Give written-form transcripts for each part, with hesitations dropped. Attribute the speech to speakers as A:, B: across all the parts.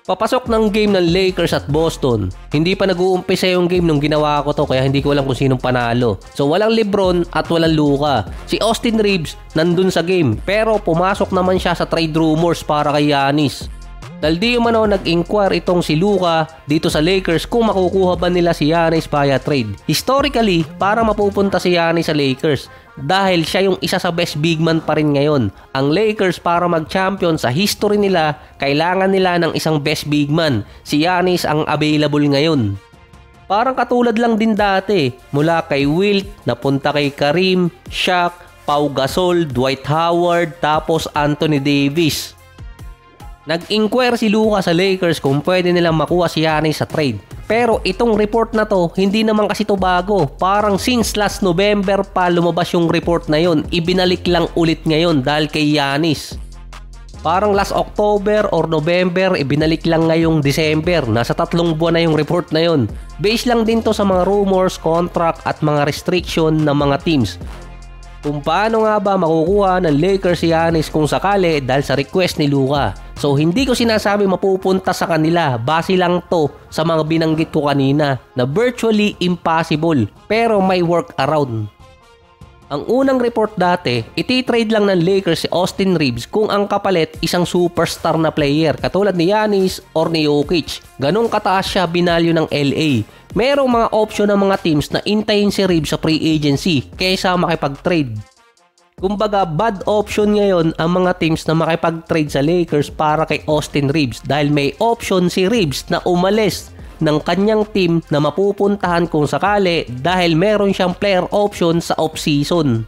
A: Papasok ng game ng Lakers at Boston. Hindi pa nag-uumpisa yung game nung ginawa ko to kaya hindi ko alam kung sinong panalo. So walang LeBron at walang Luka. Si Austin Reeves nandun sa game pero pumasok naman siya sa trade rumors para kay Giannis. Dahil di umano nag-inquire itong si Luka dito sa Lakers kung makukuha ba nila si Giannis via trade. Historically, para mapupunta si Giannis sa Lakers dahil siya yung isa sa best big man pa rin ngayon. Ang Lakers para mag-champion sa history nila, kailangan nila ng isang best big man. Si Giannis ang available ngayon. Parang katulad lang din dati, mula kay Wilt, napunta kay Kareem, Shaq, Pau Gasol, Dwight Howard, tapos Anthony Davis. Nag-inquire si Luka sa Lakers kung pwede nilang makuha si Giannis sa trade. Pero itong report na to, hindi naman kasi to bago. Parang since last November pa lumabas yung report na yon. Ibinalik lang ulit ngayon dahil kay Giannis. Parang last October or November, ibinalik lang ngayong December. Nasa 3 buwan na yung report na yon. Based lang din to sa mga rumors, contract at mga restriction ng mga teams. Kung paano nga ba makukuha ng Lakers si Giannis kung sakali dahil sa request ni Luka. So hindi ko sinasabi mapupunta sa kanila, base lang to sa mga binanggit ko kanina na virtually impossible pero may workaround. Ang unang report dati, iti-trade lang ng Lakers si Austin Reeves kung ang kapalit isang superstar na player katulad ni Giannis or ni Jokic. Ganong kataas siya binalyo ng LA. Merong mga option ng mga teams na intayin si Reeves sa free agency kaysa makipag-trade. Kumbaga bad option ngayon ang mga teams na makipag-trade sa Lakers para kay Austin Reeves dahil may option si Reeves na umalis ng kanyang team na mapupuntahan kung sakali dahil meron siyang player option sa off-season.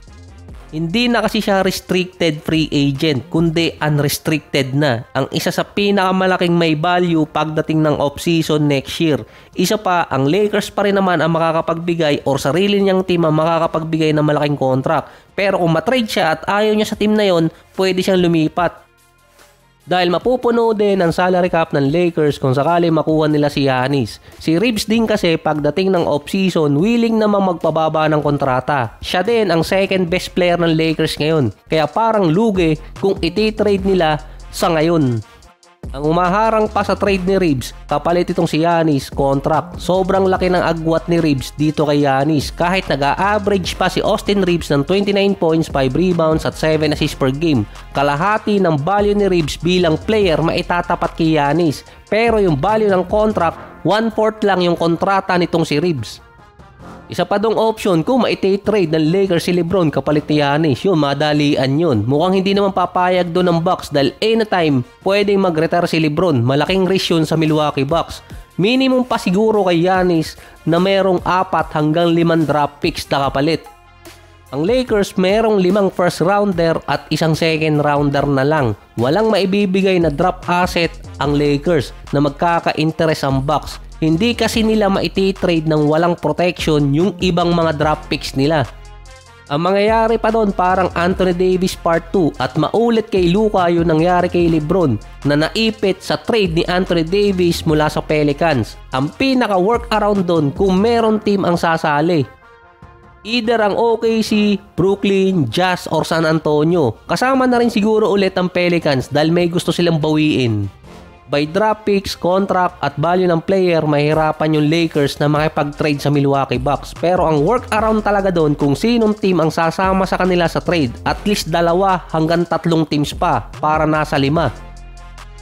A: Hindi na kasi siya restricted free agent kundi unrestricted na. Ang isa sa pinakamalaking may value pagdating ng off-season next year. Isa pa, ang Lakers pa rin naman ang makakapagbigay or sarili niyang team ang makakapagbigay ng malaking contract. Pero kung matrade siya at ayaw niya sa team na yon, pwede siyang lumipat. Dahil mapupuno din ang salary cap ng Lakers kung sakali makuha nila si Giannis. Si Reeves din kasi pagdating ng off-season, willing namang magpababa ng kontrata. Siya din ang second best player ng Lakers ngayon. Kaya parang lugi kung iti-trade nila sa ngayon. Ang umaharang pa sa trade ni Reeves, kapalit itong si Giannis, contract. Sobrang laki ng agwat ni Reeves dito kay Giannis. Kahit nag-a-average pa si Austin Reeves ng 29 points, 5 rebounds at 7 assists per game. Kalahati ng value ni Reeves bilang player maitatapat kay Giannis. Pero yung value ng contract, 1/4 lang yung kontrata nitong si Reeves. Isa pa dong option kung maiti-trade ng Lakers si LeBron kapalit ni Giannis, yun madalian yun. Mukhang hindi naman papayag doon ng Bucks dahil anytime pwedeng mag-retire si LeBron. Malaking risk yun sa Milwaukee Bucks. Minimum pa siguro kay Giannis na merong 4 hanggang 5 draft picks na kapalit. Ang Lakers merong 5 first rounder at 1 second rounder na lang. Walang maibibigay na draft asset ang Lakers na magkaka-interest ang Bucks. Hindi kasi nila maiti-trade ng walang protection yung ibang mga draft picks nila. Ang mangyayari pa doon parang Anthony Davis Part 2 at maulit kay Luka yung nangyari kay LeBron na naipit sa trade ni Anthony Davis mula sa Pelicans. Ang pinaka-workaround doon kung meron team ang sasali. Either ang OKC, Brooklyn, Jazz or San Antonio. Kasama na rin siguro ulit ang Pelicans dahil may gusto silang bawiin. By draft picks, contract at value ng player, mahirapan yung Lakers na makipag-trade sa Milwaukee Bucks. Pero ang workaround talaga doon kung sinong team ang sasama sa kanila sa trade. At least 2 hanggang 3 teams pa para nasa 5.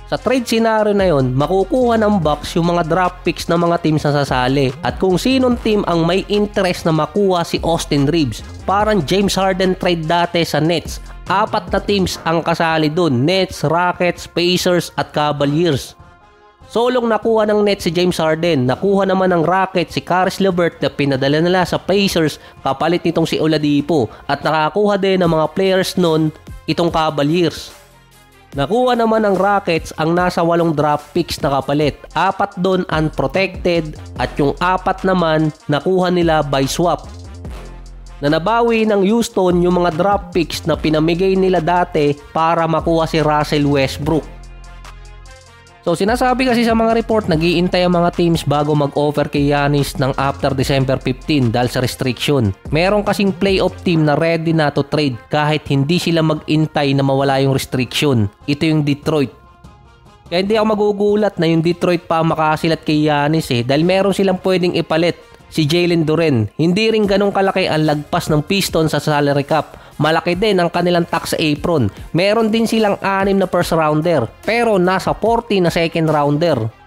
A: Sa trade scenario na yon, makukuha ng Bucks yung mga draft picks ng mga teams na sasali. At kung sinong team ang may interest na makuha si Austin Reeves. Parang James Harden trade dati sa Nets. 4 na teams ang kasali dun. Nets, Rockets, Pacers at Cavaliers. Solong nakuha ng Nets si James Harden. Nakuha naman ng Rockets si Caris LeVert na pinadala nila sa Pacers kapalit nitong si Oladipo. At nakakuha din ng mga players nun itong Cavaliers. Nakuha naman ng Rockets ang nasa 8 draft picks na kapalit. 4 doon unprotected at yung 4 naman nakuha nila by swap. Na nabawi ng Houston yung mga draft picks na pinamigay nila dati para makuha si Russell Westbrook. So sinasabi kasi sa mga report, nag-iintay ang mga teams bago mag-offer kay Giannis ng after December 15 dahil sa restriction. Meron kasing playoff team na ready na to trade kahit hindi sila mag-intay na mawala yung restriction. Ito yung Detroit. Kaya hindi ako magugulat na yung Detroit pa makasilat kay Giannis dahil meron silang pwedeng ipalit. Si Jalen Duren, hindi rin ganong kalaki ang lagpas ng Pistons sa salary cap. Malaki din ang kanilang tax apron. Meron din silang 6 na first rounder pero nasa 40 na second rounder.